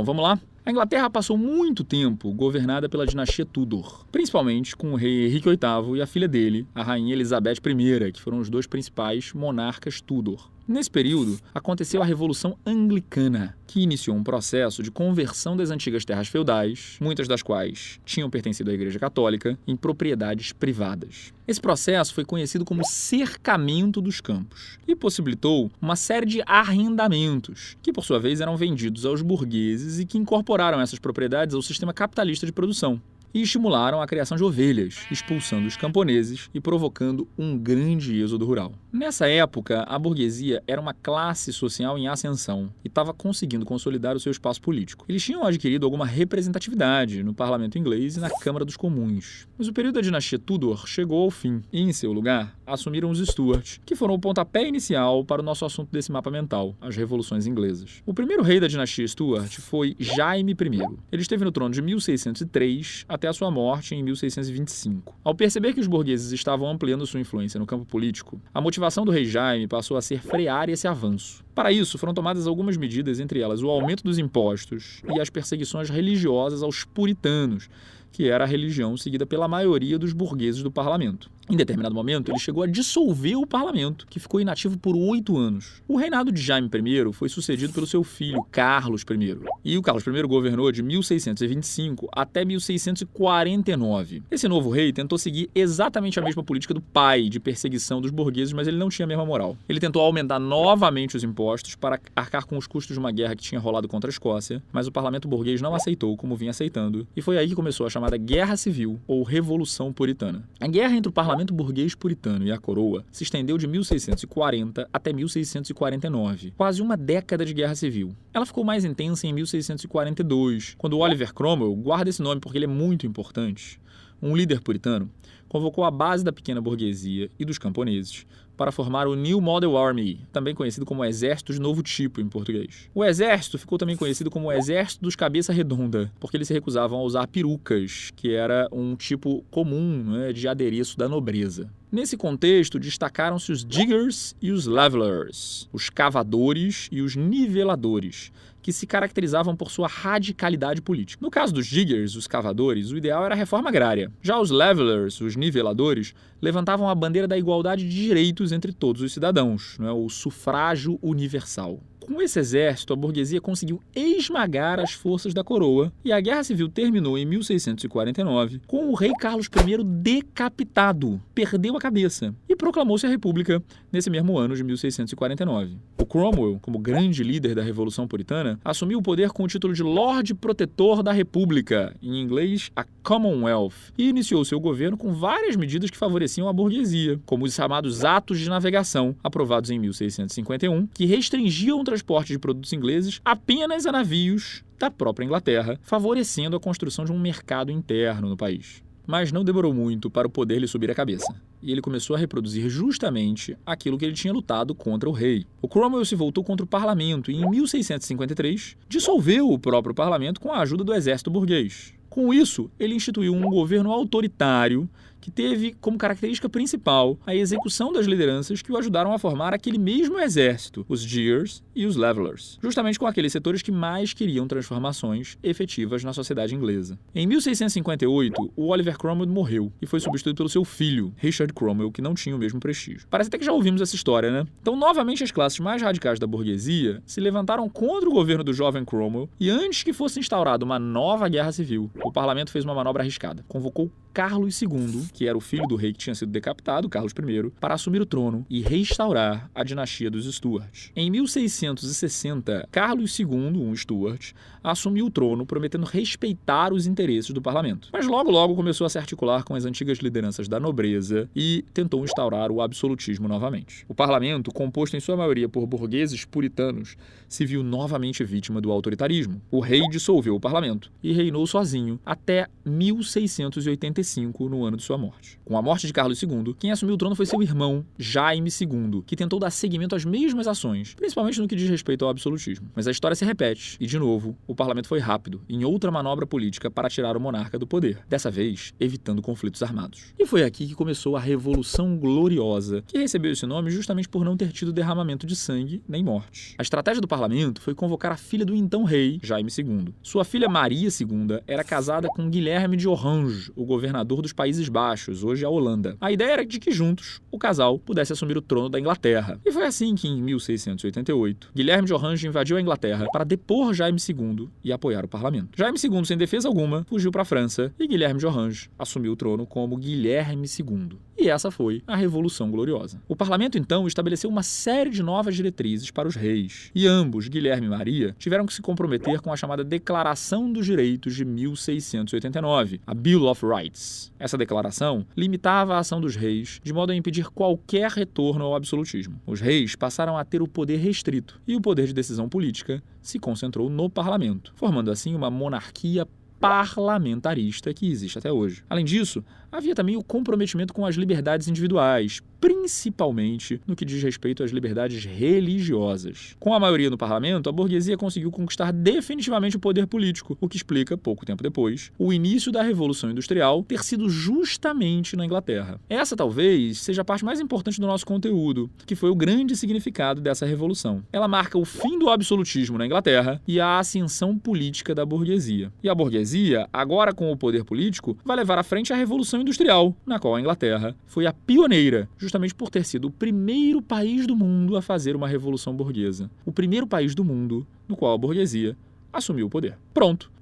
Bom, vamos lá? A Inglaterra passou muito tempo governada pela dinastia Tudor, principalmente com o rei Henrique VIII e a filha dele, a rainha Elizabeth I, que foram os dois principais monarcas Tudor. Nesse período, aconteceu a Revolução Anglicana, que iniciou um processo de conversão das antigas terras feudais, muitas das quais tinham pertencido à Igreja Católica, em propriedades privadas. Esse processo foi conhecido como cercamento dos campos e possibilitou uma série de arrendamentos, que por sua vez eram vendidos aos burgueses e que incorporaram essas propriedades ao sistema capitalista de produção. E estimularam a criação de ovelhas, expulsando os camponeses e provocando um grande êxodo rural. Nessa época, a burguesia era uma classe social em ascensão e estava conseguindo consolidar o seu espaço político. Eles tinham adquirido alguma representatividade no parlamento inglês e na Câmara dos Comuns. Mas o período da dinastia Tudor chegou ao fim e, em seu lugar, assumiram os Stuart, que foram o pontapé inicial para o nosso assunto desse mapa mental, as revoluções inglesas. O primeiro rei da dinastia Stuart foi Jaime I. Ele esteve no trono de 1603 até a sua morte em 1625. Ao perceber que os burgueses estavam ampliando sua influência no campo político, a motivação do rei Jaime passou a ser frear esse avanço. Para isso, foram tomadas algumas medidas, entre elas o aumento dos impostos e as perseguições religiosas aos puritanos, que era a religião seguida pela maioria dos burgueses do parlamento. Em determinado momento, ele chegou a dissolver o parlamento, que ficou inativo por 8 anos. O reinado de Jaime I foi sucedido pelo seu filho, Carlos I. E o Carlos I governou de 1625 até 1649. Esse novo rei tentou seguir exatamente a mesma política do pai, de perseguição dos burgueses, mas ele não tinha a mesma moral. Ele tentou aumentar novamente os impostos para arcar com os custos de uma guerra que tinha rolado contra a Escócia, mas o parlamento burguês não aceitou, como vinha aceitando, e foi aí que começou a chamada Guerra Civil, ou Revolução Puritana. A guerra entre o parlamento burguês puritano e a coroa se estendeu de 1640 até 1649, quase uma década de guerra civil. Ela ficou mais intensa em 1642, quando Oliver Cromwell, guarda esse nome porque ele é muito importante, um líder puritano, convocou a base da pequena burguesia e dos camponeses para formar o New Model Army, também conhecido como Exército de Novo Tipo em português. O exército ficou também conhecido como Exército dos Cabeça Redonda, porque eles se recusavam a usar perucas, que era um tipo comum, né, de adereço da nobreza. Nesse contexto, destacaram-se os diggers e os levelers, os cavadores e os niveladores, que se caracterizavam por sua radicalidade política. No caso dos diggers, os cavadores, o ideal era a reforma agrária. Já os levelers, os niveladores, levantavam a bandeira da igualdade de direitos entre todos os cidadãos, né, o sufrágio universal. Com esse exército, a burguesia conseguiu esmagar as forças da coroa e a Guerra Civil terminou em 1649 com o rei Carlos I decapitado, perdeu a cabeça e proclamou-se a República nesse mesmo ano de 1649. O Cromwell, como grande líder da Revolução Puritana, assumiu o poder com o título de Lorde Protetor da República, em inglês a Commonwealth, e iniciou seu governo com várias medidas que favoreciam a burguesia, como os chamados Atos de Navegação, aprovados em 1651, que restringiam o transporte de produtos ingleses apenas a navios da própria Inglaterra, favorecendo a construção de um mercado interno no país. Mas não demorou muito para o poder lhe subir a cabeça, e ele começou a reproduzir justamente aquilo que ele tinha lutado contra o rei. O Cromwell se voltou contra o parlamento e, em 1653, dissolveu o próprio parlamento com a ajuda do exército burguês. Com isso, ele instituiu um governo autoritário que teve como característica principal a execução das lideranças que o ajudaram a formar aquele mesmo exército, os diggers e os levelers, justamente com aqueles setores que mais queriam transformações efetivas na sociedade inglesa. Em 1658, o Oliver Cromwell morreu e foi substituído pelo seu filho, Richard Cromwell, que não tinha o mesmo prestígio. Parece até que já ouvimos essa história, né? Então, novamente, as classes mais radicais da burguesia se levantaram contra o governo do jovem Cromwell e, antes que fosse instaurada uma nova guerra civil, o parlamento fez uma manobra arriscada. Convocou Carlos II, que era o filho do rei que tinha sido decapitado, Carlos I, para assumir o trono e restaurar a dinastia dos Stuart. Em 1660, Carlos II, um Stuart, assumiu o trono, prometendo respeitar os interesses do parlamento. Mas logo começou a se articular com as antigas lideranças da nobreza e tentou instaurar o absolutismo novamente. O parlamento, composto em sua maioria por burgueses puritanos, se viu novamente vítima do autoritarismo. O rei dissolveu o parlamento e reinou sozinho até 1685, no ano de sua morte. morte. Com a morte de Carlos II, quem assumiu o trono foi seu irmão, Jaime II, que tentou dar seguimento às mesmas ações, principalmente no que diz respeito ao absolutismo. Mas a história se repete, e de novo, o parlamento foi rápido, em outra manobra política para tirar o monarca do poder, dessa vez evitando conflitos armados. E foi aqui que começou a Revolução Gloriosa, que recebeu esse nome justamente por não ter tido derramamento de sangue nem morte. A estratégia do parlamento foi convocar a filha do então rei, Jaime II. Sua filha Maria II era casada com Guilherme de Orange, o governador dos Países Baixos, hoje a Holanda. A ideia era de que juntos o casal pudesse assumir o trono da Inglaterra. E foi assim que, em 1688, Guilherme de Orange invadiu a Inglaterra para depor Jaime II e apoiar o parlamento. Jaime II, sem defesa alguma, fugiu para a França e Guilherme de Orange assumiu o trono como Guilherme II. E essa foi a Revolução Gloriosa. O parlamento, então, estabeleceu uma série de novas diretrizes para os reis. E ambos, Guilherme e Maria, tiveram que se comprometer com a chamada Declaração dos Direitos de 1689, a Bill of Rights. Essa declaração limitava a ação dos reis de modo a impedir qualquer retorno ao absolutismo. Os reis passaram a ter o poder restrito e o poder de decisão política se concentrou no parlamento, formando assim uma monarquia parlamentarista que existe até hoje. Além disso, havia também o comprometimento com as liberdades individuais, principalmente no que diz respeito às liberdades religiosas. Com a maioria no parlamento, a burguesia conseguiu conquistar definitivamente o poder político, o que explica, pouco tempo depois, o início da Revolução Industrial ter sido justamente na Inglaterra. Essa talvez seja a parte mais importante do nosso conteúdo, que foi o grande significado dessa revolução. Ela marca o fim do absolutismo na Inglaterra e a ascensão política da burguesia. E a burguesia, agora com o poder político, vai levar à frente a Revolução Industrial, na qual a Inglaterra foi a pioneira, justamente por ter sido o primeiro país do mundo a fazer uma revolução burguesa. O primeiro país do mundo no qual a burguesia assumiu o poder. Pronto!